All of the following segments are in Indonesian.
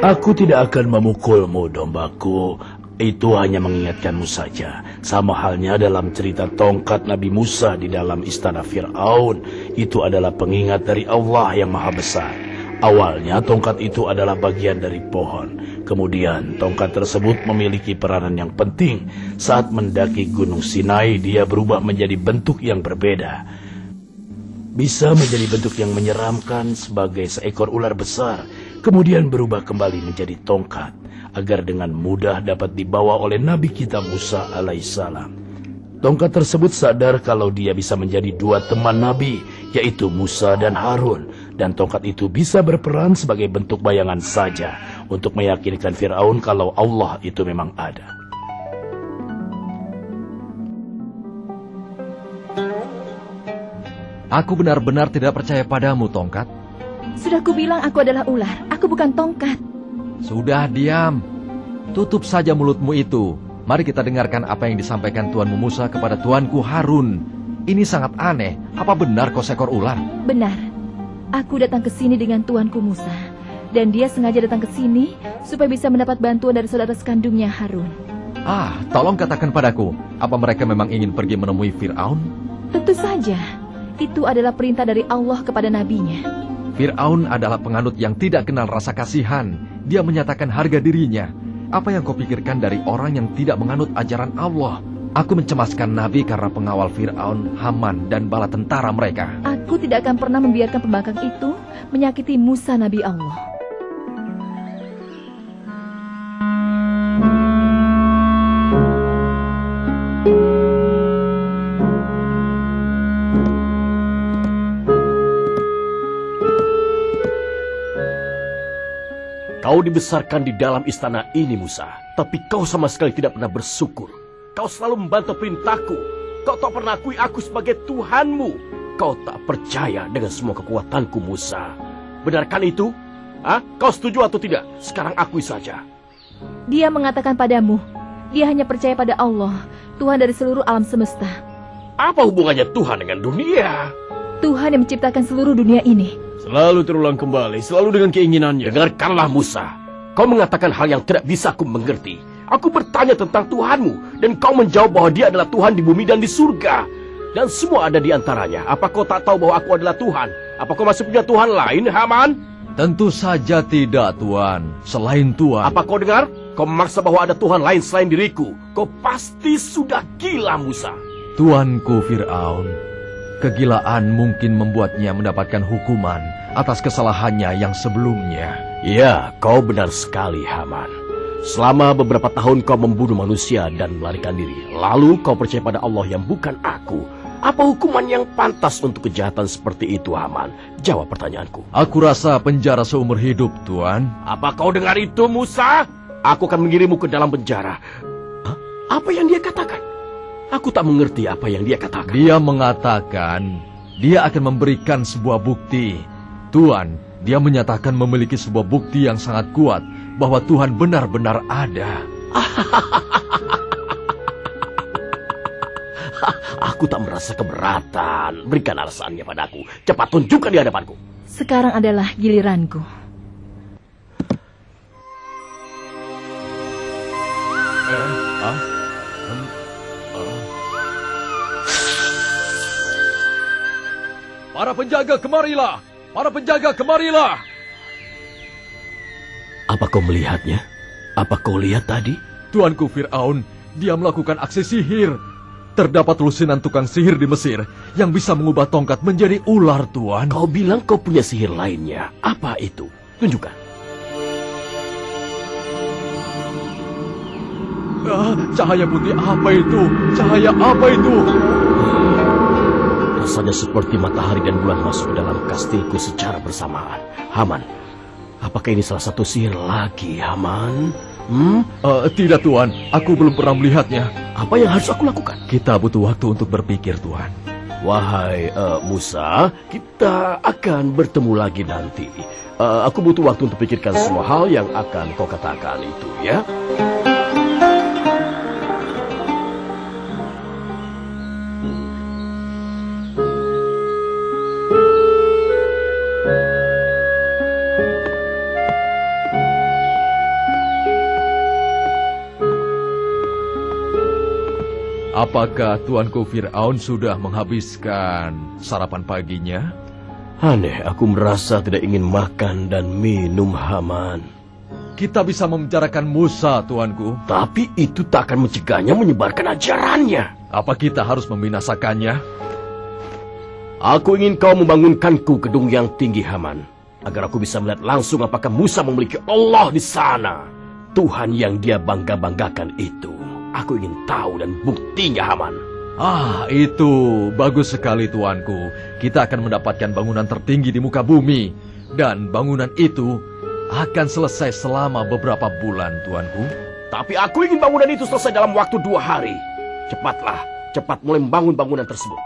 Aku tidak akan memukulmu, dombaku. Itu hanya mengingatkanmu saja. Sama halnya dalam cerita tongkat Nabi Musa di dalam istana Fir'aun. Itu adalah pengingat dari Allah yang Maha Besar. Awalnya tongkat itu adalah bagian dari pohon. Kemudian tongkat tersebut memiliki peranan yang penting. Saat mendaki Gunung Sinai, dia berubah menjadi bentuk yang berbeda. Bisa menjadi bentuk yang menyeramkan sebagai seekor ular besar. Kemudian berubah kembali menjadi tongkat, agar dengan mudah dapat dibawa oleh Nabi kita Musa alaihissalam. Tongkat tersebut sadar kalau dia bisa menjadi dua teman Nabi, yaitu Musa dan Harun. Dan tongkat itu bisa berperan sebagai bentuk bayangan saja, untuk meyakinkan Fir'aun kalau Allah itu memang ada. Aku benar-benar tidak percaya padamu, tongkat. Sudah kubilang aku adalah ular, aku bukan tongkat. Sudah, diam. Tutup saja mulutmu itu. Mari kita dengarkan apa yang disampaikan Tuanmu Musa kepada Tuanku Harun. Ini sangat aneh. Apa benar kau seekor ular? Benar. Aku datang ke sini dengan Tuanku Musa. Dan dia sengaja datang ke sini supaya bisa mendapat bantuan dari saudara sekandungnya Harun. Tolong katakan padaku, apa mereka memang ingin pergi menemui Fir'aun? Tentu saja. Itu adalah perintah dari Allah kepada nabinya. Fir'aun adalah penganut yang tidak kenal rasa kasihan. Dia menyatakan harga dirinya. Apa yang kau pikirkan dari orang yang tidak menganut ajaran Allah? Aku mencemaskan Nabi karena pengawal Fir'aun, Haman, dan bala tentara mereka. Aku tidak akan pernah membiarkan pembangkang itu menyakiti Musa Nabi Allah. Kau dibesarkan di dalam istana ini, Musa. Tapi kau sama sekali tidak pernah bersyukur. Kau selalu membantu perintahku. Kau tak pernah akui aku sebagai Tuhanmu. Kau tak percaya dengan semua kekuatanku, Musa. Benarkan itu? Kau setuju atau tidak? Sekarang akui saja. Dia mengatakan padamu, dia hanya percaya pada Allah, Tuhan dari seluruh alam semesta. Apa hubungannya Tuhan dengan dunia? Tuhan yang menciptakan seluruh dunia ini. Selalu terulang kembali, selalu dengan keinginannya. Dengarkanlah Musa, kau mengatakan hal yang tidak bisa aku mengerti. Aku bertanya tentang Tuhanmu, dan kau menjawab bahwa dia adalah Tuhan di bumi dan di surga. Dan semua ada di antaranya. Apa kau tak tahu bahwa aku adalah Tuhan? Apa kau masih punya Tuhan lain, Haman? Tentu saja tidak, Tuan. Selain Tuhan. Apa kau dengar? Kau memaksa bahwa ada Tuhan lain selain diriku. Kau pasti sudah gila, Musa. Tuanku Fir'aun, kegilaan mungkin membuatnya mendapatkan hukuman atas kesalahannya yang sebelumnya. Ya, kau benar sekali, Haman. Selama beberapa tahun kau membunuh manusia dan melarikan diri. Lalu kau percaya pada Allah yang bukan aku. Apa hukuman yang pantas untuk kejahatan seperti itu, Haman? Jawab pertanyaanku. Aku rasa penjara seumur hidup, Tuan. Apa kau dengar itu, Musa? Aku akan mengirimmu ke dalam penjara. Apa yang dia katakan? Aku tak mengerti apa yang dia katakan. Dia mengatakan dia akan memberikan sebuah bukti. Tuan, dia menyatakan memiliki sebuah bukti yang sangat kuat bahwa Tuhan benar-benar ada. Aku tak merasa keberatan. Berikan alasannya padaku. Cepat tunjukkan di hadapanku. Sekarang adalah giliranku. Para penjaga, kemarilah! Para penjaga, kemarilah! Apa kau melihatnya? Apa kau lihat tadi? Tuanku Fir'aun, dia melakukan aksi sihir. Terdapat lusinan tukang sihir di Mesir yang bisa mengubah tongkat menjadi ular, Tuan. Kau bilang kau punya sihir lainnya. Apa itu? Tunjukkan. Cahaya putih apa itu? Cahaya apa itu? Rasanya seperti matahari dan bulan masuk ke dalam kastilku secara bersamaan. Haman, apakah ini salah satu sihir lagi, Haman? Tidak, Tuan. Aku belum pernah melihatnya. Apa yang harus aku lakukan? Kita butuh waktu untuk berpikir, Tuan. Wahai Musa, kita akan bertemu lagi nanti. Aku butuh waktu untuk pikirkan semua hal yang akan kau katakan itu, ya? Apakah Tuanku Fir'aun sudah menghabiskan sarapan paginya? Aneh, aku merasa tidak ingin makan dan minum, Haman. Kita bisa membicarakan Musa, Tuanku. Tapi itu tak akan mencegahnya menyebarkan ajarannya. Apa kita harus membinasakannya? Aku ingin kau membangunkanku gedung yang tinggi, Haman, agar aku bisa melihat langsung apakah Musa memiliki Allah di sana. Tuhan yang dia bangga-banggakan itu. Aku ingin tahu dan buktinya, Haman. Itu bagus sekali, Tuanku. Kita akan mendapatkan bangunan tertinggi di muka bumi. Dan bangunan itu akan selesai selama beberapa bulan, Tuanku. Tapi aku ingin bangunan itu selesai dalam waktu 2 hari. Cepatlah, cepat mulai membangun bangunan tersebut.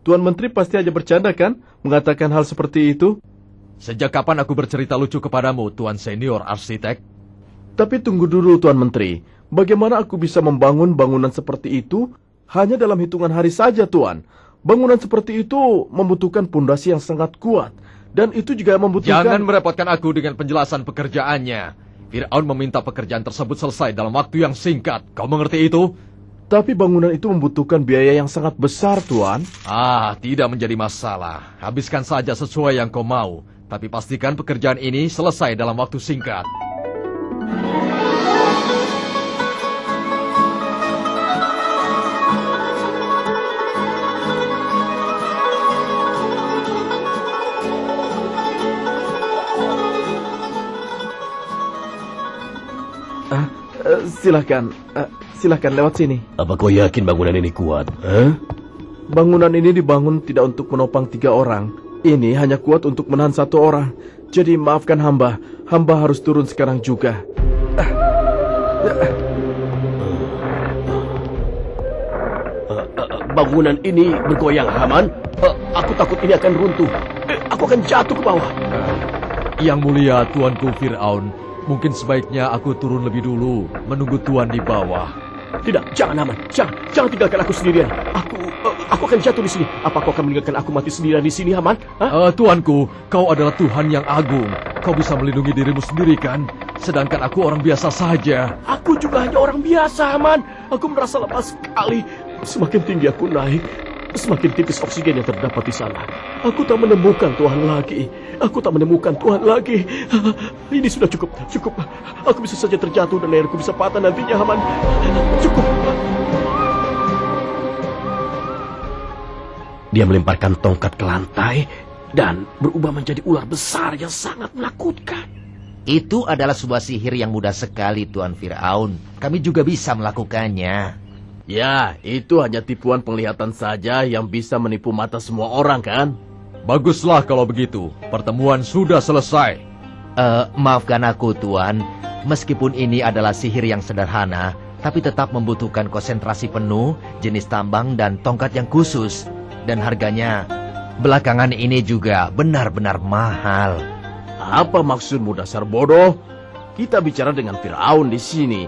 Tuan Menteri pasti aja bercanda kan, mengatakan hal seperti itu? Sejak kapan aku bercerita lucu kepadamu, Tuan Senior Arsitek? Tapi tunggu dulu, Tuan Menteri. Bagaimana aku bisa membangun bangunan seperti itu hanya dalam hitungan hari saja, Tuan? Bangunan seperti itu membutuhkan pondasi yang sangat kuat. Dan itu juga membutuhkan... Jangan merepotkan aku dengan penjelasan pekerjaannya. Fir'aun meminta pekerjaan tersebut selesai dalam waktu yang singkat. Kau mengerti itu? Tapi bangunan itu membutuhkan biaya yang sangat besar, Tuan. Tidak menjadi masalah. Habiskan saja sesuai yang kau mau. Tapi pastikan pekerjaan ini selesai dalam waktu singkat. Silahkan lewat sini. Apa kau yakin bangunan ini kuat? Bangunan ini dibangun tidak untuk menopang 3 orang. Ini hanya kuat untuk menahan 1 orang. Jadi maafkan hamba. Hamba harus turun sekarang juga. Bangunan ini bergoyang, Haman. Aku takut ini akan runtuh. Aku akan jatuh ke bawah. Yang mulia Tuanku Fir'aun, mungkin sebaiknya aku turun lebih dulu, menunggu Tuan di bawah. Tidak, jangan, Haman. Jangan tinggalkan aku sendirian. Aku akan jatuh di sini. Apa kau akan meninggalkan aku mati sendirian di sini, Haman? Tuanku, kau adalah Tuhan yang agung. Kau bisa melindungi dirimu sendiri, kan? Sedangkan aku orang biasa saja. Aku juga hanya orang biasa, Haman. Aku merasa lepas sekali. Semakin tinggi aku naik, semakin tipis oksigen yang terdapat di sana. Aku tak menemukan Tuhan lagi. Ini sudah cukup. Aku bisa saja terjatuh dan leherku bisa patah nantinya, Haman. Cukup. Dia melemparkan tongkat ke lantai dan berubah menjadi ular besar yang sangat menakutkan. Itu adalah sebuah sihir yang mudah sekali, Tuan Fir'aun. Kami juga bisa melakukannya. Ya, itu hanya tipuan penglihatan saja yang bisa menipu mata semua orang, kan? Baguslah kalau begitu. Pertemuan sudah selesai. Maafkan aku, Tuan. Meskipun ini adalah sihir yang sederhana, tapi tetap membutuhkan konsentrasi penuh, jenis tambang, dan tongkat yang khusus. Dan harganya belakangan ini juga benar-benar mahal. Apa maksudmu, dasar bodoh? Kita bicara dengan Fir'aun di sini.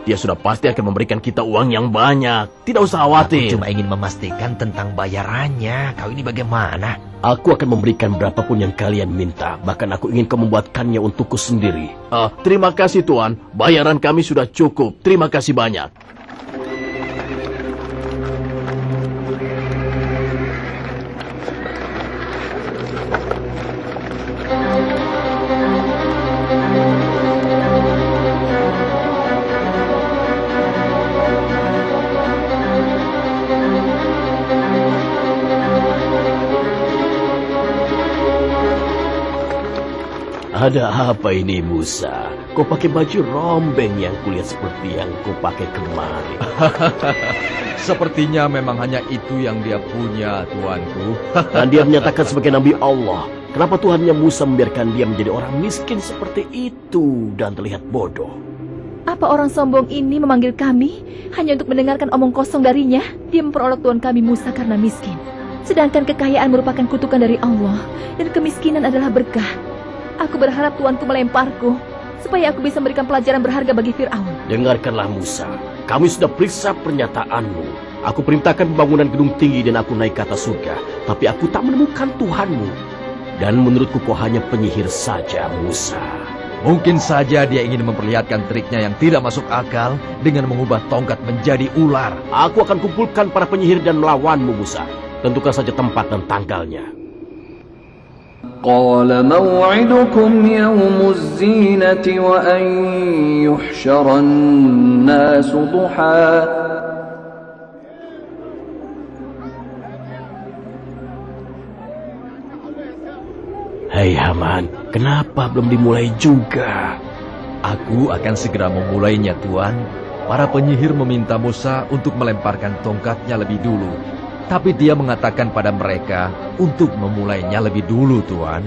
Dia sudah pasti akan memberikan kita uang yang banyak. Tidak usah khawatir. Aku cuma ingin memastikan tentang bayarannya. Kau ini bagaimana? Aku akan memberikan berapapun yang kalian minta. Bahkan aku ingin kau membuatkannya untukku sendiri. Terima kasih, Tuan. Bayaran kami sudah cukup. Terima kasih banyak. Ada apa ini, Musa? Kau pakai baju rombeng yang kulihat seperti yang kau pakai kemarin. Sepertinya memang hanya itu yang dia punya, Tuanku. Dan dia menyatakan sebagai Nabi Allah. Kenapa Tuhannya Musa membiarkan dia menjadi orang miskin seperti itu dan terlihat bodoh? Apa orang sombong ini memanggil kami hanya untuk mendengarkan omong kosong darinya? Dia memperolok Tuhan kami Musa karena miskin. Sedangkan kekayaan merupakan kutukan dari Allah dan kemiskinan adalah berkah. Aku berharap Tuanku melemparku supaya aku bisa memberikan pelajaran berharga bagi Fir'aun. Dengarkanlah Musa, kami sudah periksa pernyataanmu. Aku perintahkan pembangunan gedung tinggi dan aku naik ke atas surga. Tapi aku tak menemukan Tuhanmu. Dan menurutku kau hanya penyihir saja, Musa. Mungkin saja dia ingin memperlihatkan triknya yang tidak masuk akal dengan mengubah tongkat menjadi ular. Aku akan kumpulkan para penyihir dan melawanmu, Musa. Tentukan saja tempat dan tanggalnya. قال موعدكم يوم الزينة وأن يحشر الناس ضحى Hei Haman, kenapa belum dimulai juga? Aku akan segera memulainya, Tuan. Para penyihir meminta Musa untuk melemparkan tongkatnya lebih dulu. Tapi dia mengatakan pada mereka untuk memulainya lebih dulu, Tuan.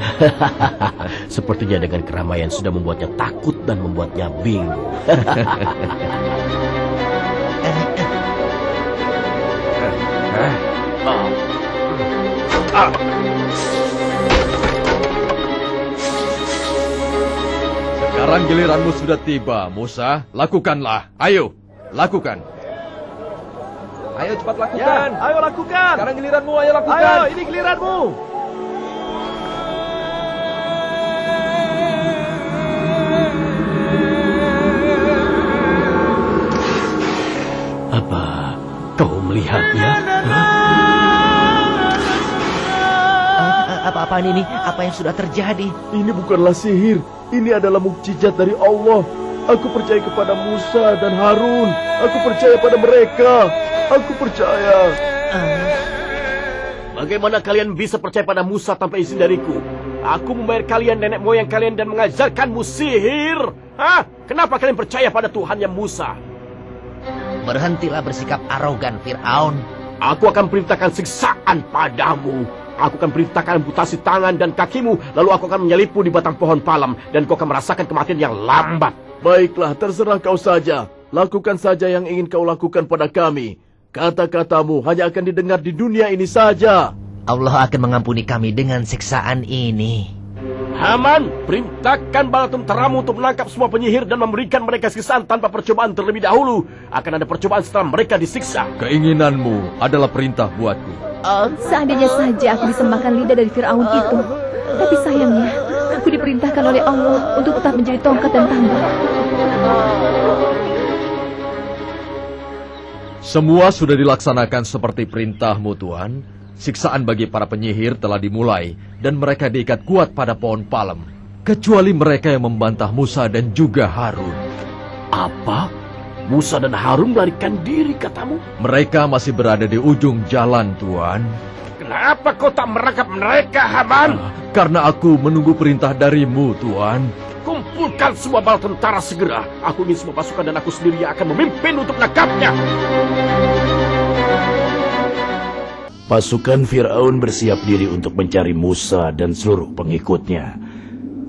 Sepertinya dengan keramaian sudah membuatnya takut dan membuatnya bingung. Sekarang giliranmu sudah tiba, Musa. Lakukanlah. Ayo, lakukan. Ayo cepat lakukan. Ya, ayo lakukan. Sekarang giliranmu, ayo lakukan. Ayo, ini giliranmu. Apa kau melihatnya? Apa-apaan ini? Apa yang sudah terjadi? Ini bukanlah sihir. Ini adalah mukjizat dari Allah. Aku percaya kepada Musa dan Harun. Aku percaya pada mereka. Aku percaya. Bagaimana kalian bisa percaya pada Musa tanpa izin dariku? Aku membayar kalian, nenek moyang kalian, dan mengajarkanmu sihir. Hah? Kenapa kalian percaya pada Tuhannya Musa? Berhentilah bersikap arogan, Fir'aun. Aku akan perintahkan siksaan padamu. Aku akan perintahkan amputasi tangan dan kakimu. Lalu aku akan menyelipmu di batang pohon palem. Dan kau akan merasakan kematian yang lambat. Baiklah, terserah kau saja. Lakukan saja yang ingin kau lakukan pada kami. Kata-katamu hanya akan didengar di dunia ini saja. Allah akan mengampuni kami dengan siksaan ini. Haman, perintahkan bala tentaramu untuk menangkap semua penyihir dan memberikan mereka siksaan tanpa percobaan terlebih dahulu. Akan ada percobaan setelah mereka disiksa. Keinginanmu adalah perintah buatku. Seandainya saja aku bisa makan lidah dari Fir'aun itu. Tapi sayangnya, aku diperintahkan oleh Allah untuk tetap menjadi tongkat dan tambang. Semua sudah dilaksanakan seperti perintahmu, Tuan. Siksaan bagi para penyihir telah dimulai dan mereka diikat kuat pada pohon palem. Kecuali mereka yang membantah Musa dan juga Harun. Apa? Musa dan Harun melarikan diri, katamu? Mereka masih berada di ujung jalan, Tuan. Kenapa kau tak merangkap mereka, Haman? Karena aku menunggu perintah darimu, Tuan. Kumpulkan semua bala tentara segera. Aku ingin semua pasukan dan aku sendiri yang akan memimpin untuk menangkapnya. Pasukan Fir'aun bersiap diri untuk mencari Musa dan seluruh pengikutnya.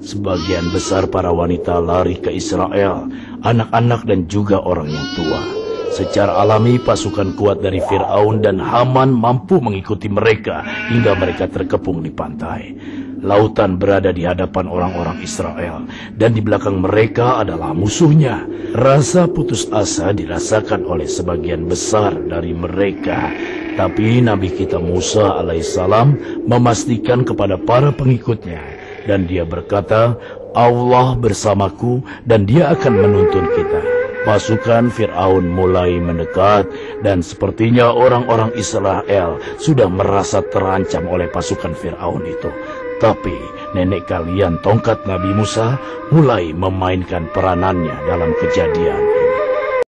Sebagian besar para wanita lari ke Israel, anak-anak dan juga orang yang tua. Secara alami pasukan kuat dari Fir'aun dan Haman mampu mengikuti mereka hingga mereka terkepung di pantai. Lautan berada di hadapan orang-orang Israel dan di belakang mereka adalah musuhnya. Rasa putus asa dirasakan oleh sebagian besar dari mereka. Tapi Nabi kita Musa alaihissalam memastikan kepada para pengikutnya. Dan dia berkata, Allah bersamaku dan dia akan menuntun kita. Pasukan Fir'aun mulai mendekat dan sepertinya orang-orang Israel sudah merasa terancam oleh pasukan Fir'aun itu. Tapi nenek kalian tongkat Nabi Musa mulai memainkan peranannya dalam kejadian.